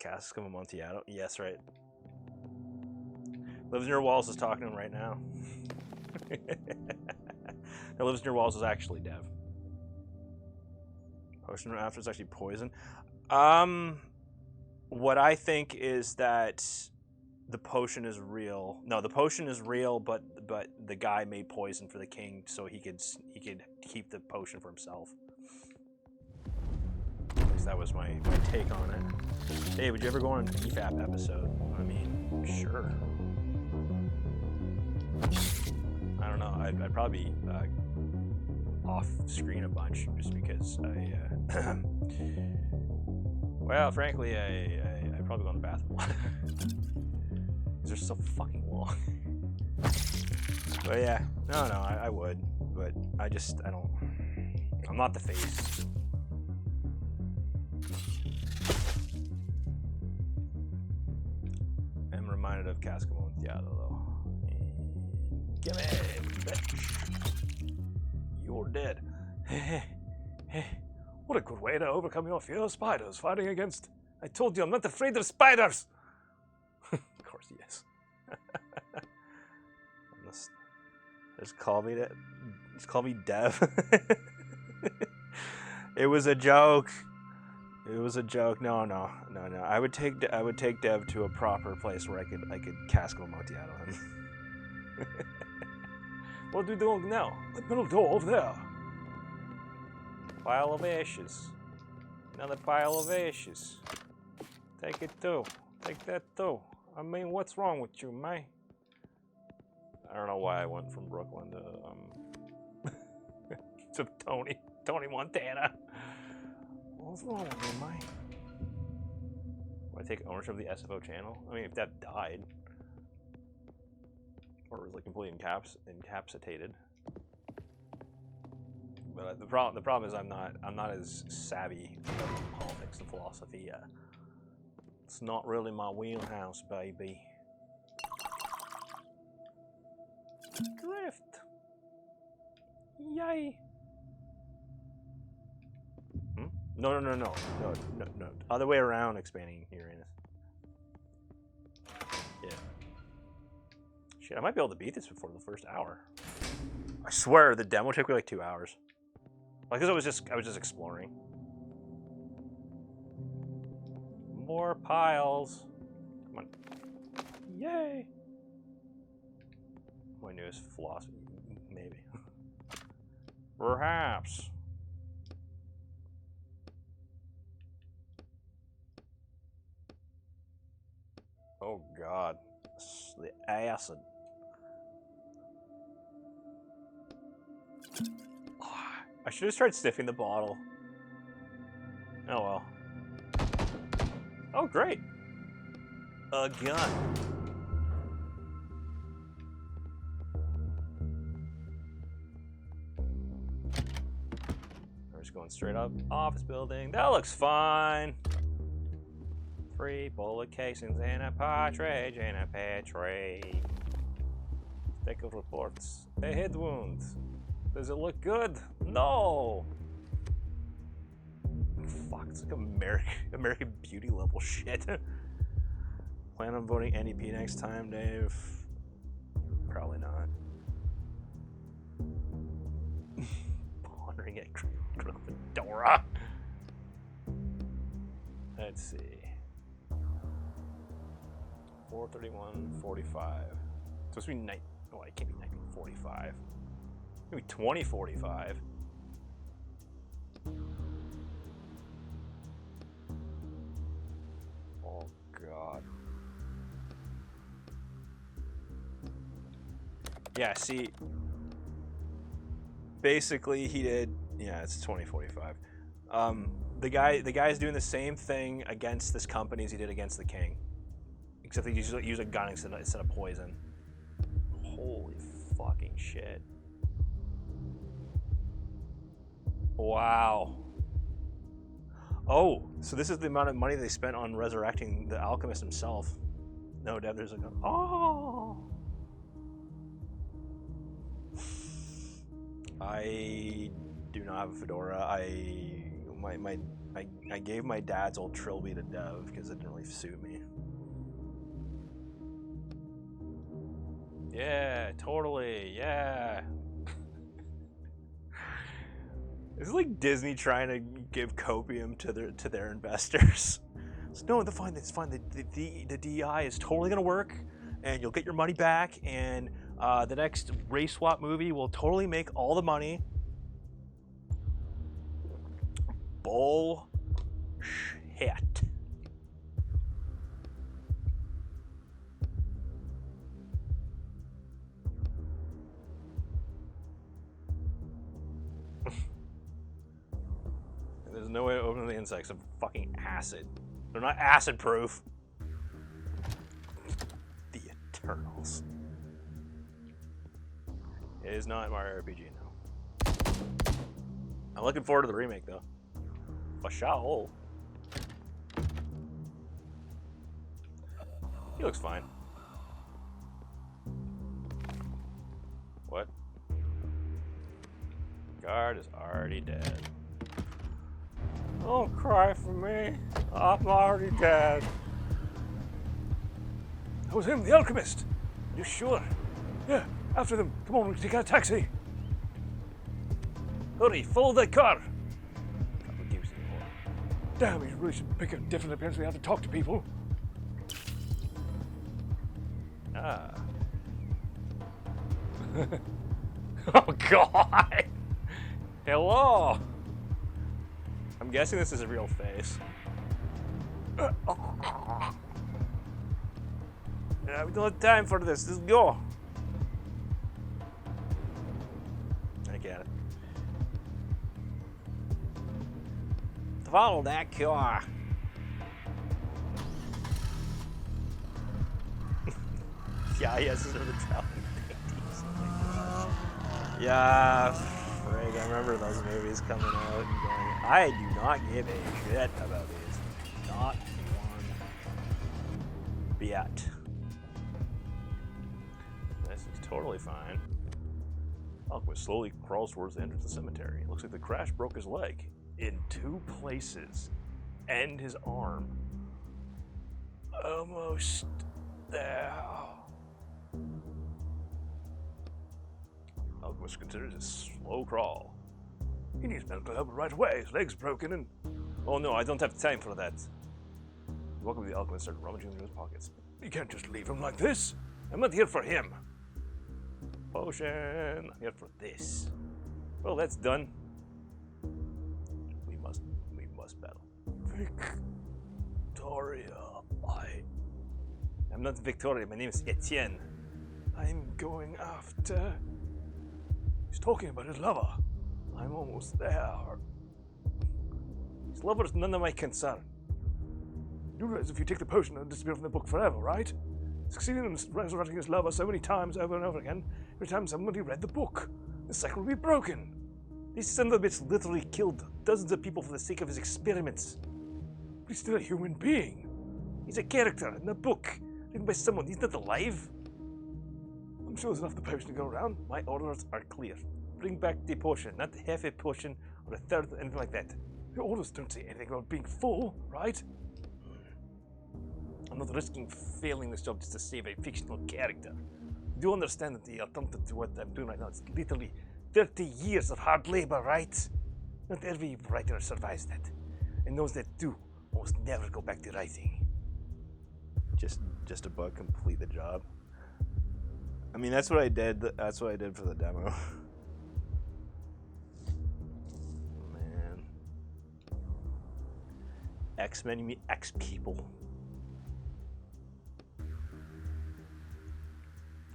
Cask of Amontillado. Yes, right. Lives Near Walls is talking to him right now. That Lives Near Walls is actually Dev. Potion after it's actually poison. What I think is that the potion is real. No, the potion is real, but the guy made poison for the king so he could keep the potion for himself. At least that was my take on it. Hey, would you ever go on an EFAP episode? I mean, sure. I don't know. I'd probably be off screen a bunch just because well, frankly, I probably go in the bathroom a lot. They're so fucking long. But yeah, no, I would, but I'm not the face. I'm reminded of Cask of Amontillado though. Gimme, bitch. You're dead. What a good way to overcome your fear of spiders fighting against. I told you I'm not afraid of spiders. Of course he is. Just call me that. Just call me Dev. It was a joke. It was a joke. No. I would take Dev to a proper place where I could Cask of Amontillado him. What are you doing now? The middle door over there. Pile of ashes. Another pile of ashes. Take it too. Take that too. I mean, what's wrong with you, man? I don't know why I went from Brooklyn to Tony Montana. What's wrong with you, man? Do I take ownership of the SFO channel? I mean, if that died, or was like completely incapacitated. But the problem is I'm not as savvy about politics and philosophy. It's not really my wheelhouse, baby. Drift. Yay. No. Other way around, expanding Uranus. Yeah. Shit, I might be able to beat this before the first hour. I swear, the demo took me like 2 hours. Like, cause I was just exploring. More piles. Come on. Yay. My newest philosophy, maybe. Perhaps. Oh God, the acid. I should have tried sniffing the bottle. Oh well. Oh great. A gun. We're just going straight up. Office building. That looks fine. 3 bullet casings and a partridge and a pear tree. Stick of reports. A head wound. Does it look good? No. Fuck, it's like American Beauty level shit. Plan on voting NDP next time, Dave? Probably not. Pondering at Gryffindor. Let's see. 431.45. It's supposed to be night. Oh, it can't be 1945. Maybe 2045. Oh God. Yeah, see. Basically, he did. Yeah, it's 2045. The guy's doing the same thing against this company as he did against the king, except they use a gun instead of poison. Holy fucking shit. Wow. Oh, so this is the amount of money they spent on resurrecting the alchemist himself. No, Deb, there's a gun. Oh. I do not have a fedora. I gave my dad's old trilby to Dev because it didn't really suit me. Yeah, totally. Yeah. This is like Disney trying to give copium to their investors. So, no, it's fine. It's fine. The DEI is totally gonna work, and you'll get your money back. And the next race swap movie will totally make all the money. Bullshit. There's no way to open the insects of fucking acid. They're not acid proof. The Eternals. It is not Mario RPG, no. I'm looking forward to the remake though. For sure. He looks fine. What? Guard is already dead. Don't cry for me. I'm already dead. That was him, the alchemist. You sure? Yeah, after them. Come on, we can take a taxi. Hurry, follow that car. Damn, he really should pick a different appearance. We have to talk to people. Ah. Oh, God. Hello. I'm guessing this is a real face. Yeah, we don't have time for this. Let's go. I get it. Follow that car. Yeah, yes, this is the traveling ladies. Yeah, Frig, I remember those movies coming out and going, I do not give a shit about these. Not one bit. This is totally fine. Alchemist slowly crawls towards the entrance of the cemetery. Looks like the crash broke his leg. in 2 places and his arm. Almost there. Alchemist considers it a slow crawl. He needs medical help right away. His leg's broken and... Oh no, I don't have time for that. He walked up to the alchemist and started rummaging through his pockets. You can't just leave him like this. I'm not here for him. Potion. I'm here for this. Well, that's done. We must battle. Victoria, I'm not Victoria, my name is Etienne. I'm going after... He's talking about his lover. I'm almost there. His lover's none of my concern. You realize if you take the potion, it'll disappear from the book forever, right? Succeeding in resurrecting his lover so many times over and over again, every time somebody read the book, the cycle will be broken. This son of a bitch literally killed dozens of people for the sake of his experiments. But he's still a human being. He's a character in a book, written by someone. He's not alive. I'm sure there's enough of the potion to go around. My orders are clear. Bring back the potion, not half a potion or a third, anything like that. Your orders don't say anything about being full, right? I'm not risking failing this job just to save a fictional character. You do understand that the alternative to what I'm doing right now is literally 30 years of hard labor, right? Not every writer survives that. And those that do almost never go back to writing. Just about complete the job. I mean, that's what I did. That's what I did for the demo. Man. X-Men, you mean X people.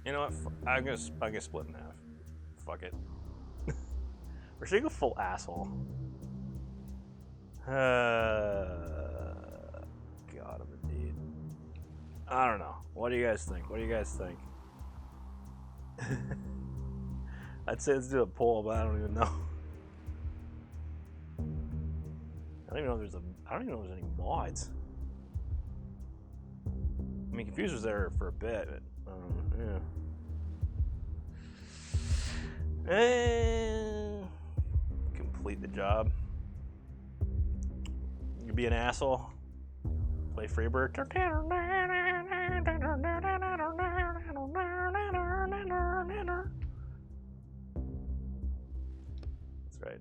You know what? I'm gonna split in half. Fuck it. We're seeing a full asshole. God, I'm a dude. I don't know. What do you guys think? I'd say let's do a poll, but I don't even know. I don't even know if there's any mods. I mean, Confused was there for a bit, but yeah. Complete the job. You be an asshole. Play Freebird. That's right.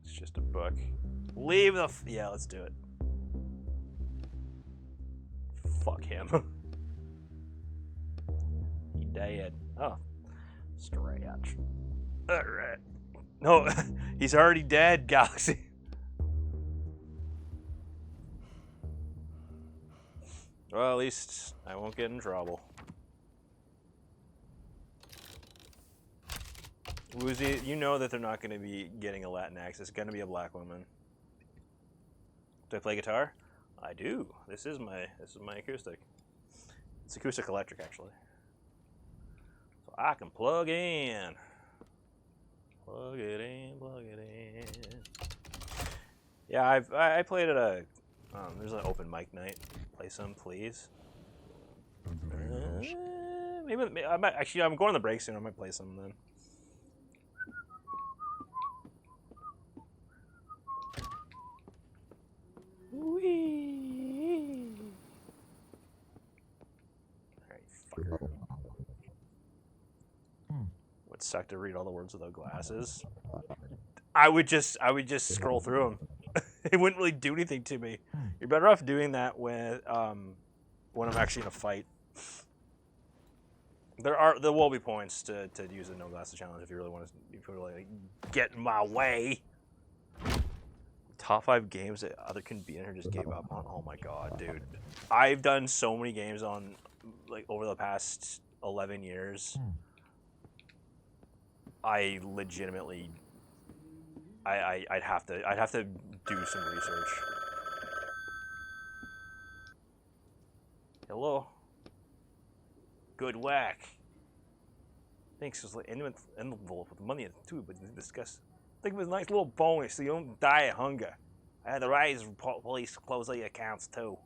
It's just a book. Leave the... Yeah, let's do it. Fuck him. He dead. Oh. Stretch. Alright. No, he's already dead, Galaxy. Well, at least I won't get in trouble. Woozy, you know that they're not going to be getting a Latinx. It's going to be a black woman. Do I play guitar? I do. This is my acoustic. It's acoustic electric, actually. So I can plug in. Plug it in. Yeah, I played at a there's an open mic night. Play some, please. Maybe I might actually. I'm going on the break soon. I might play some then. Whee! Alright, fucker. Would suck to read all the words without glasses. I would just scroll through them. It wouldn't really do anything to me. You're better off doing that when I'm actually in a fight. There will be points to use the no glasses challenge if you really want to get in my way. Top 5 games that other can be in here just gave up on. Oh my god, dude! I've done so many games on over the past 11 years. I legitimately, I'd have to do some research. Hello. Good whack. Thanks. It was like envelope with money in it too, but didn't discuss. Think of it as a nice little bonus so you don't die of hunger. I had the rise police close all your accounts too.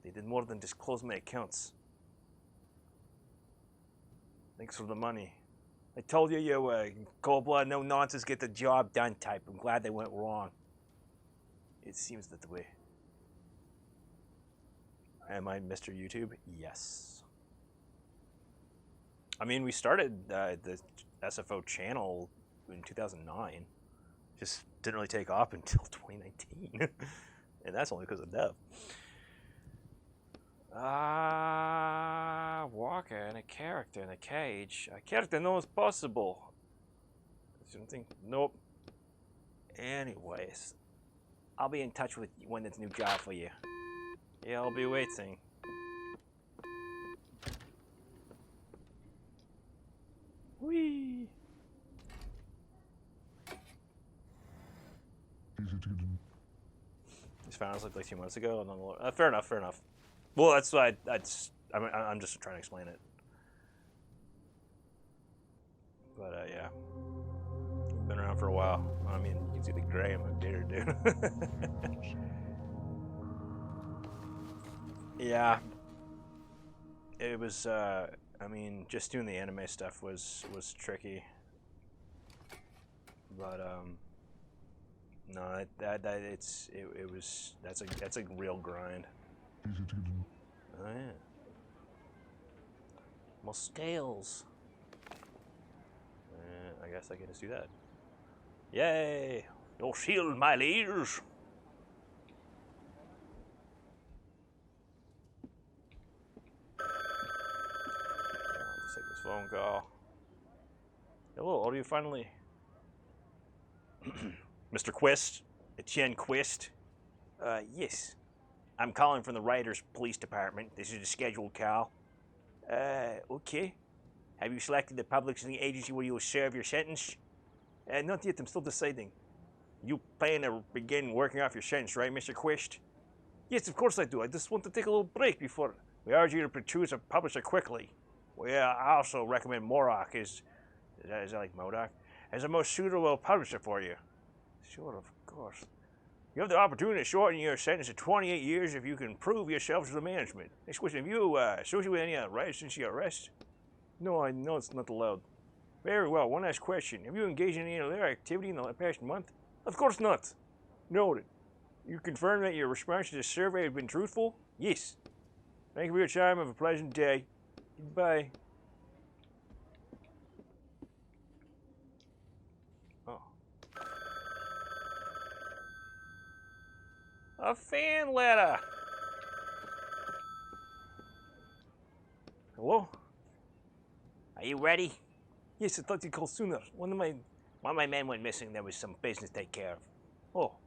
They did more than just close my accounts. Thanks for the money. I told you you were cold-blooded, no nonsense, get the job done type. I'm glad they went wrong. It seems that the way. Am I Mr. YouTube? Yes. I mean, we started the SFO channel in 2009. Just didn't really take off until 2019. And that's only because of Dev. Walker and a character in a cage. A character knows possible. Something. Nope. Anyways, I'll be in touch with you when there's a new job for you. Yeah, I'll be waiting. Whee! Just found us like 2 months ago. Fair enough. Fair enough. Well, that's why I'm just trying to explain it. But yeah, been around for a while. I mean, you can see the gray in my beard, dude. Yeah, it was. I mean, just doing the anime stuff was tricky. But no, that's a real grind. Oh yeah. More scales. I guess I can just do that. Yay! Your shield, my liege. Let's take this phone call. Hello, are you finally? Mr. Quist? Etienne Quist? Yes. I'm calling from the Writers Police Department. This is a scheduled call. Okay. Have you selected the publishing agency where you will serve your sentence? Not yet. I'm still deciding. You plan to begin working off your sentence, right, Mr. Quist? Yes, of course I do. I just want to take a little break before. We urge you to choose a publisher quickly. I also recommend Modoc is that like Modoc? As the most suitable publisher for you. Sure, of course. You have the opportunity to shorten your sentence to 28 years if you can prove yourself to the management. Next question, have you associated with any writers since your arrest? No, I know it's not allowed. Very well, one last question. Have you engaged in any other activity in the past month? Of course not. Noted. You confirm that your response to the survey has been truthful? Yes. Thank you for your time. Have a pleasant day. Goodbye. Oh. A fan letter. Hello? Are you ready? Yes, I thought you'd call sooner. One of my men went missing. There was some business to take care of. Oh. All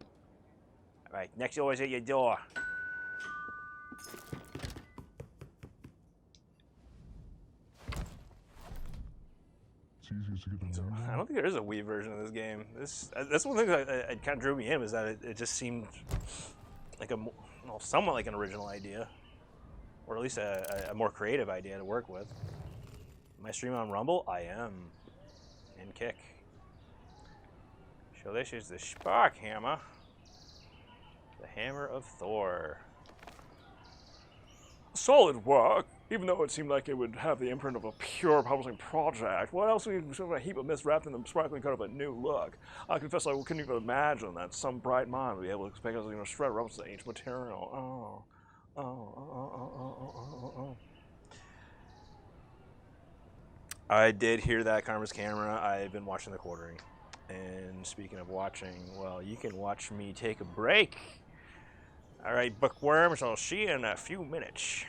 right, next order's at your door. So, I don't think there is a Wii version of this game. That's one thing that kind of drew me in, was that it just seemed like somewhat like an original idea, or at least a more creative idea to work with. Am I streaming on Rumble? I am. And Kick. So this is the Spark Hammer. The Hammer of Thor. Solid work, even though it seemed like it would have the imprint of a pure publishing project. What else would sort of a heap of mist wrapped in the sparkling coat of a new look? I confess I couldn't even imagine that some bright mind would be able to expect us to shred reference to each material. I did hear that, Karma's Camera. I've been watching the quartering. And speaking of watching, well, you can watch me take a break. All right, bookworms, I'll see you in a few minutes.